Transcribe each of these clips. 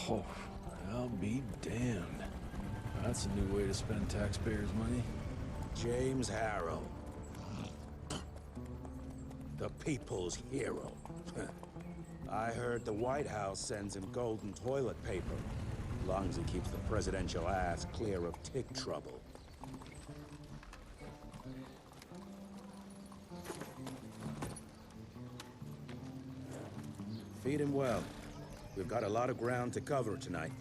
Oh, I'll be damned. That's a new way to spend taxpayers' money. James Harrow. The people's hero. I heard the White House sends him golden toilet paper, as long as he keeps the presidential ass clear of tick trouble. Feed him well. We've got a lot of ground to cover tonight.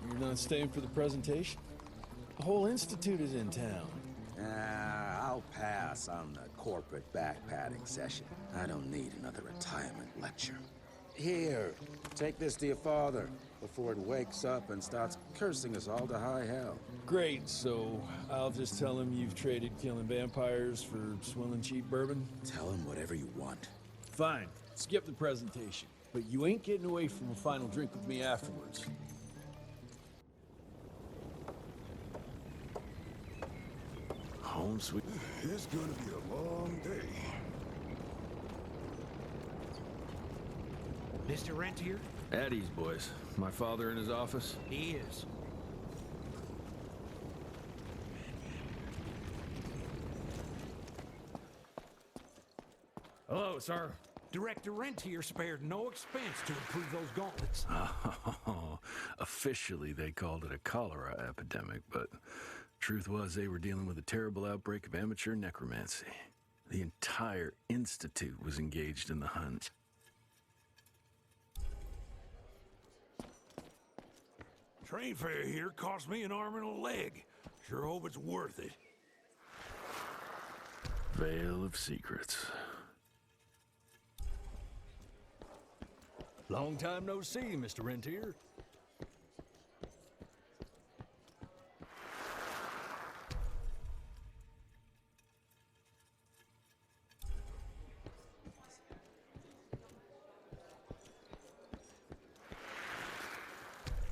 You're not staying for the presentation? The whole institute is in town. I'll pass on the corporate backpatting session. I don't need another retirement lecture. Here, take this to your father before it wakes up and starts cursing us all to high hell. Great, so I'll just tell him you've traded killing vampires for swilling cheap bourbon? Tell him whatever you want. Fine, skip the presentation. But you ain't getting away from a final drink with me afterwards. Home sweet. It's gonna be a long day. Mr. Rentier? At ease, boys. My father in his office? He is. Hello, sir. Director Rentier spared no expense to improve those gauntlets. Oh, officially they called it a cholera epidemic, but truth was they were dealing with a terrible outbreak of amateur necromancy. The entire institute was engaged in the hunt. Train fare here cost me an arm and a leg. Sure hope it's worth it. Veil of secrets. Long time no see, Mr. Rentier.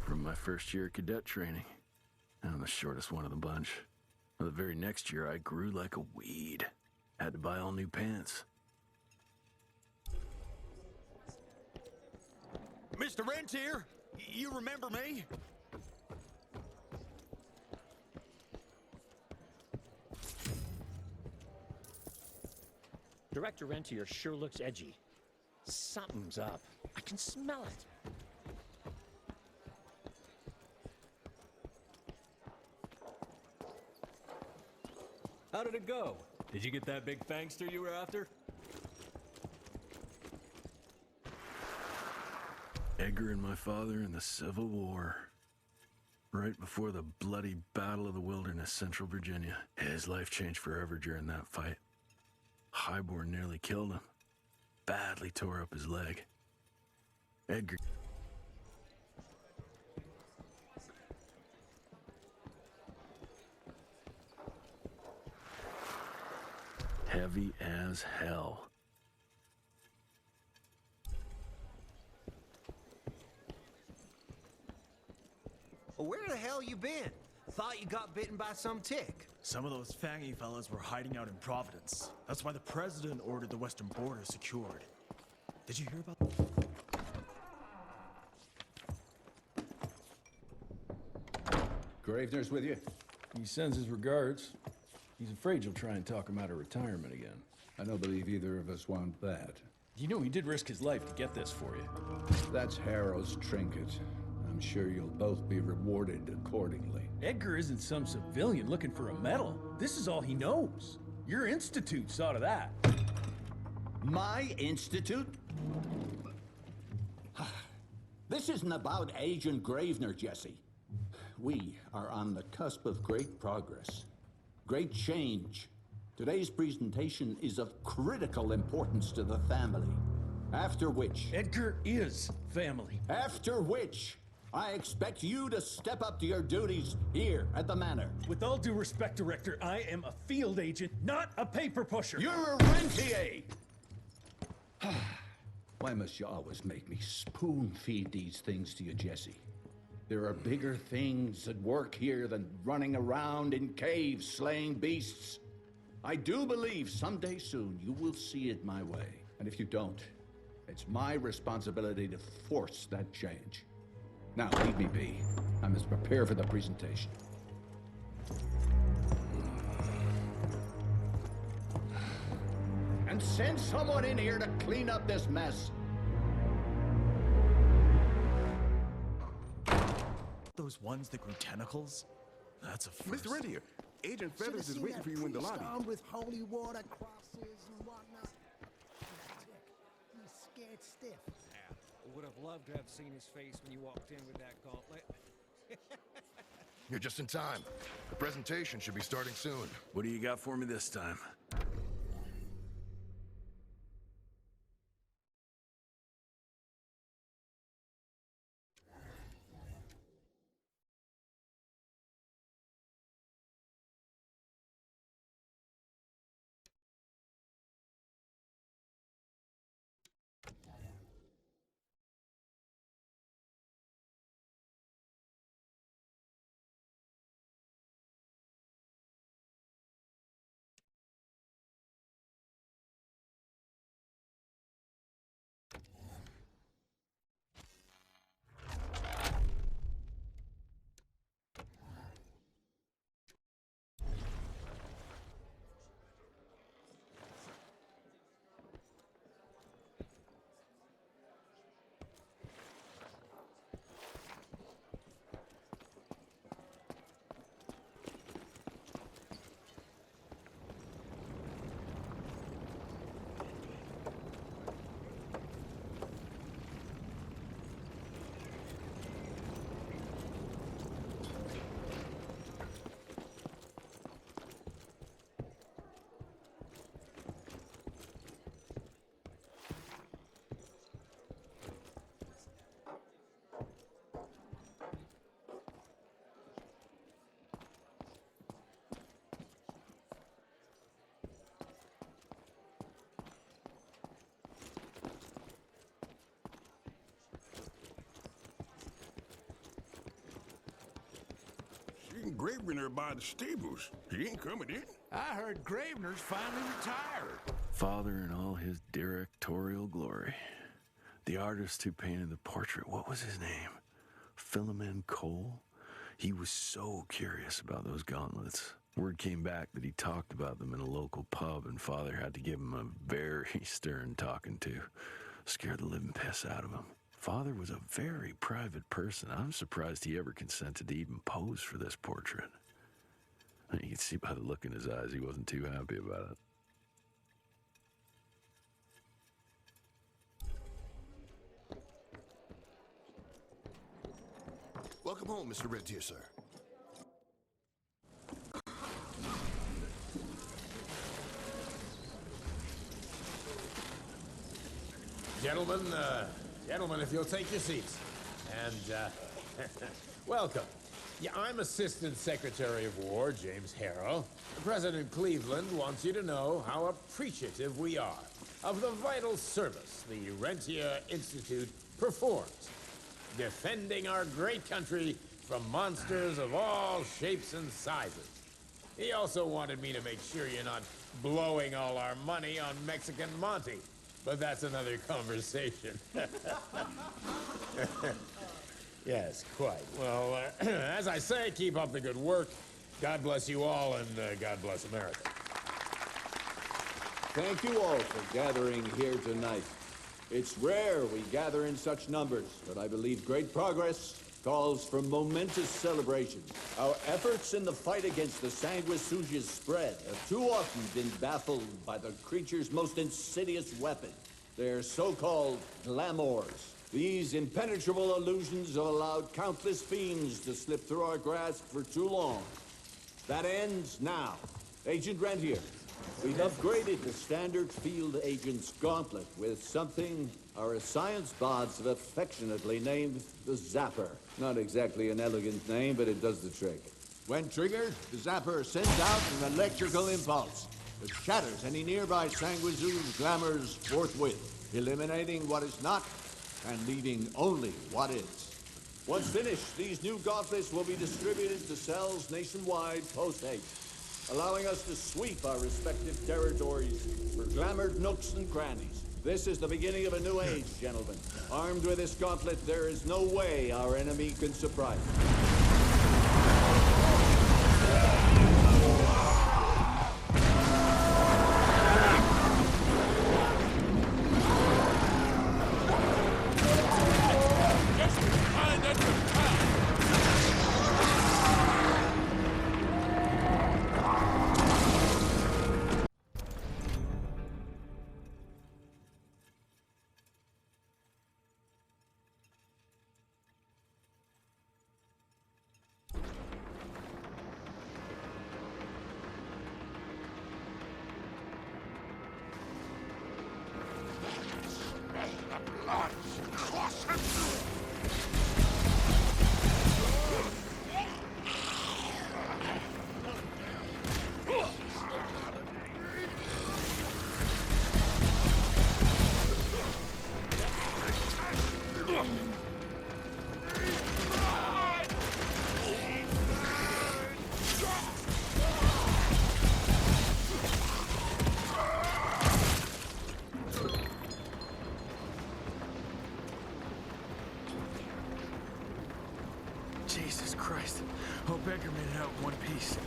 From my first year of cadet training. I'm the shortest one of the bunch. The very next year, I grew like a weed. Had to buy all new pants. Mr. Rentier, you remember me? Director Rentier sure looks edgy. Something's up. I can smell it. How did it go? Did you get that big fangster you were after? Edgar and my father in the Civil War. Right before the bloody Battle of the Wilderness, Central Virginia. His life changed forever during that fight. Highborn nearly killed him. Badly tore up his leg. Edgar... Heavy as hell. Well, where the hell you been? Thought you got bitten by some tick. Some of those fangy fellas were hiding out in Providence. That's why the president ordered the western border secured. Did you hear about Gravener's with you? He sends his regards. He's afraid you'll try and talk him out of retirement again. I don't believe either of us want that. You know he did risk his life to get this for you. That's Harrow's trinket. I'm sure you'll both be rewarded accordingly. Edgar isn't some civilian looking for a medal. This is all he knows. Your institute saw to that. My institute? This isn't about Agent Gravener, Jesse. We are on the cusp of great progress. Great change. Today's presentation is of critical importance to the family. After which... Edgar is family. After which, I expect you to step up to your duties here at the Manor. With all due respect, Director, I am a field agent, not a paper pusher. You're a rentier! Why must you always make me spoon-feed these things to you, Jesse? There are bigger things at work here than running around in caves slaying beasts. I do believe someday soon you will see it my way. And if you don't, It's my responsibility to force that change. Now, leave me be. I must prepare for the presentation. And send someone in here to clean up this mess. Those ones that grew tentacles? That's a first. Mr. Rentier, Agent Feathers is waiting for you in the lobby. Armed with holy water crosses and whatnot. He's scared stiff. I would have loved to have seen his face when you walked in with that gauntlet. You're just in time. The presentation should be starting soon. What do you got for me this time? Gravener by the stables. He ain't coming in. I heard Gravener's finally retired. Father in all his directorial glory. The artist who painted the portrait, what was his name? Philomen Cole? He was so curious about those gauntlets. Word came back that he talked about them in a local pub, and Father had to give him a very stern talking to. Scared the living piss out of him. Father was a very private person. I'm surprised he ever consented to even pose for this portrait. You can see by the look in his eyes he wasn't too happy about it. Welcome home, Mr. Rentier, sir. Gentlemen, if you'll take your seats. And, welcome. Yeah, I'm Assistant Secretary of War, James Harrow. President Cleveland wants you to know how appreciative we are of the vital service the Rentier Institute performs, defending our great country from monsters of all shapes and sizes. He also wanted me to make sure you're not blowing all our money on Mexican Monty. But that's another conversation. Yes, quite. Well, as I say, keep up the good work. God bless you all, and God bless America. Thank you all for gathering here tonight. It's rare we gather in such numbers, but I believe great progress calls for momentous celebration. Our efforts in the fight against the sanguisuga's spread have too often been baffled by the creature's most insidious weapon, their so-called glamours. These impenetrable illusions have allowed countless fiends to slip through our grasp for too long. That ends now. Agent Rentier, we've upgraded the standard field agent's gauntlet with something our science bots have affectionately named the Zapper. Not exactly an elegant name, but it does the trick. When triggered, the Zapper sends out an electrical impulse that shatters any nearby sanguisuga's glamours forthwith, eliminating what is not and leaving only what is. Once finished, these new gauntlets will be distributed to cells nationwide post-haste, allowing us to sweep our respective territories for glamored nooks and crannies. This is the beginning of a new age, gentlemen. Armed with this gauntlet, there is no way our enemy can surprise us. Jesus Christ. Hope Edgar made it out in one piece.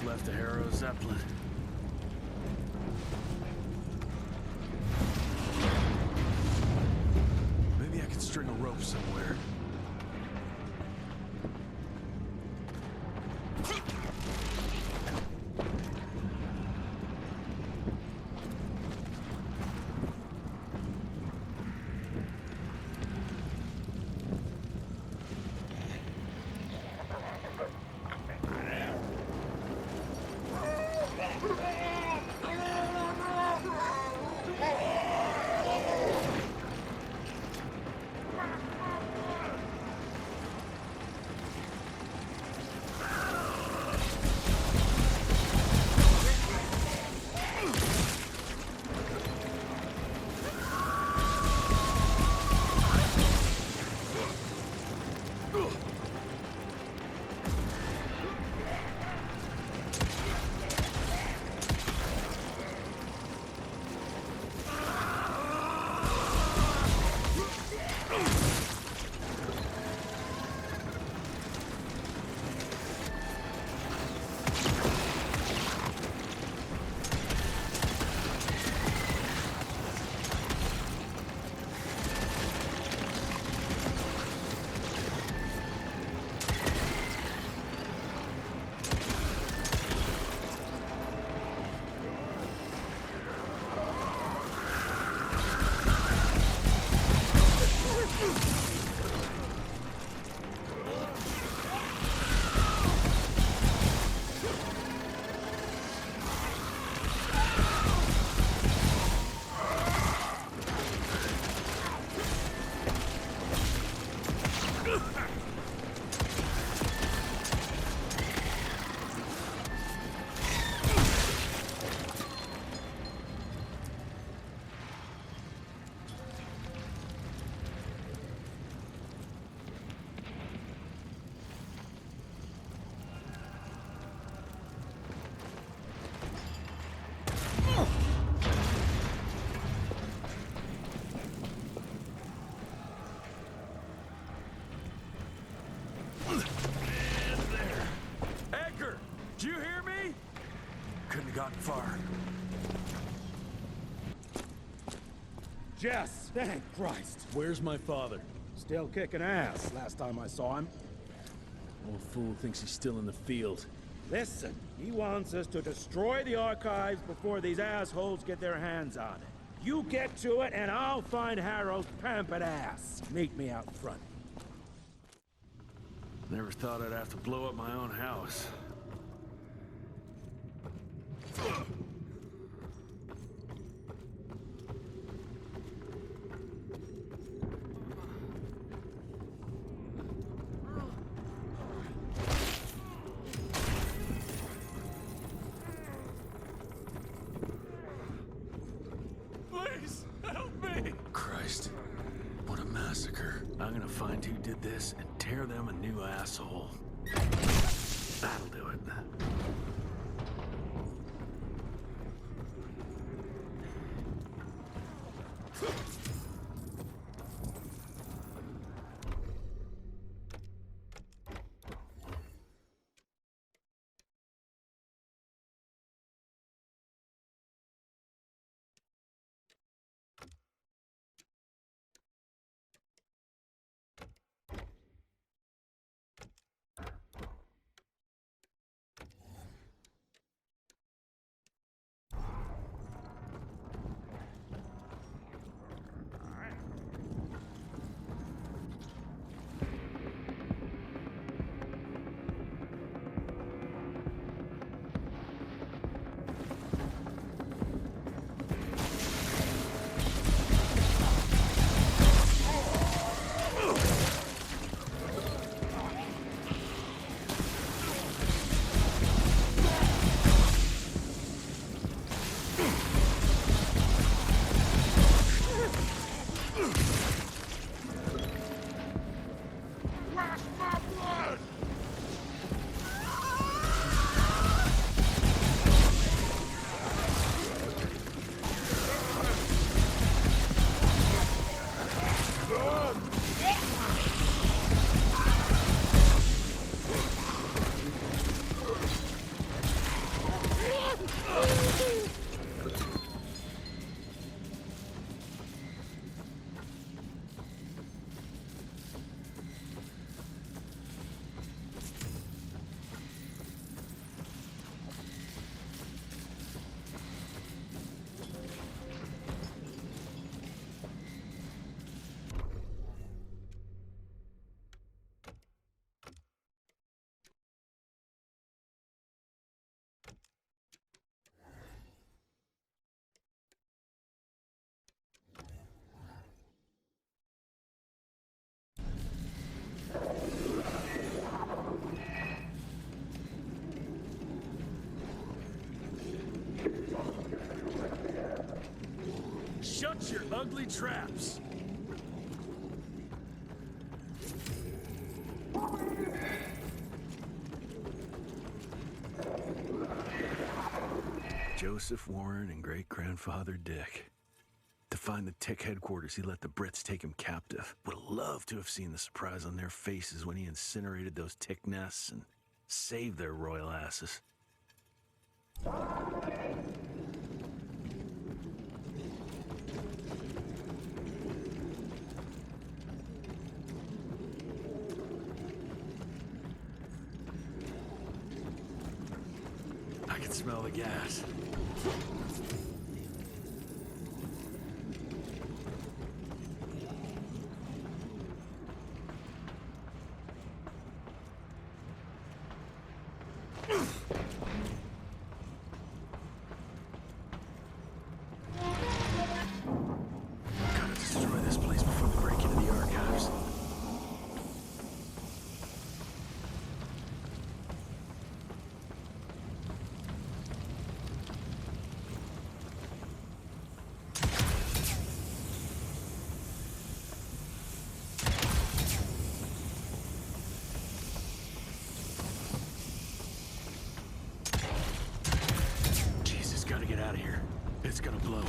Left the Harrow Zeppelin. Maybe I could string a rope somewhere. Gotten far. Jess! Thank Christ! Where's my father? Still kicking ass, last time I saw him. Old fool thinks he's still in the field. Listen, he wants us to destroy the archives before these assholes get their hands on it. You get to it, and I'll find Harrow's pampered ass. Meet me out front. Never thought I'd have to blow up my own house. Please, help me! Christ, what a massacre. I'm gonna find who did this and tear them a new asshole. That'll do it. Shut your ugly traps! Joseph Warren and great-grandfather Dick. To find the Tick headquarters, he let the Brits take him captive. Would have loved to have seen the surprise on their faces when he incinerated those Tick nests and saved their royal asses. I can smell the gas. Gotta destroy this place before they break into the archives. Jesus, gotta get out of here. It's gonna blow.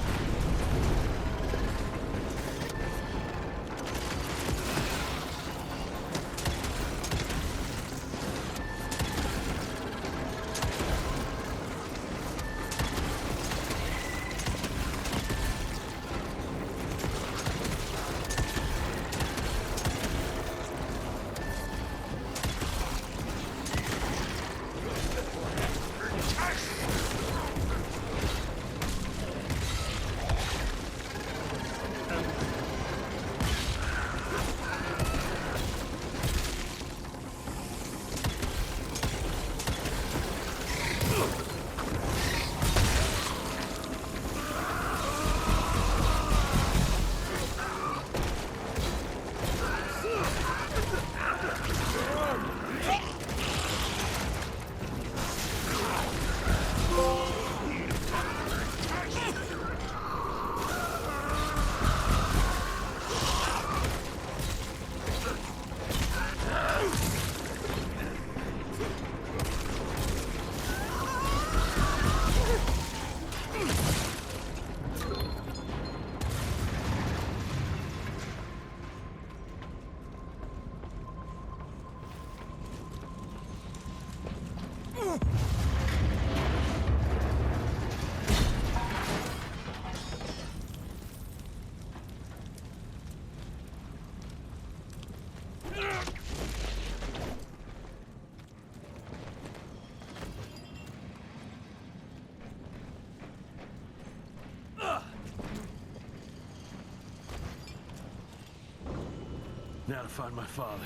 Now to find my father.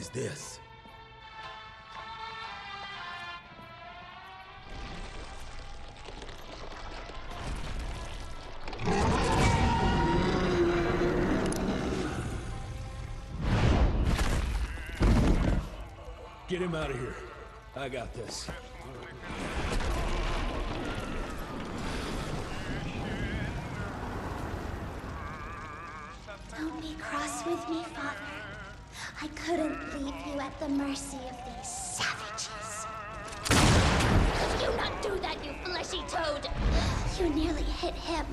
is this? Get him out of here. I got this. Don't be cross with me, Father. I couldn't leave you at the mercy of these savages. Could you not do that, you fleshy toad? You nearly hit him.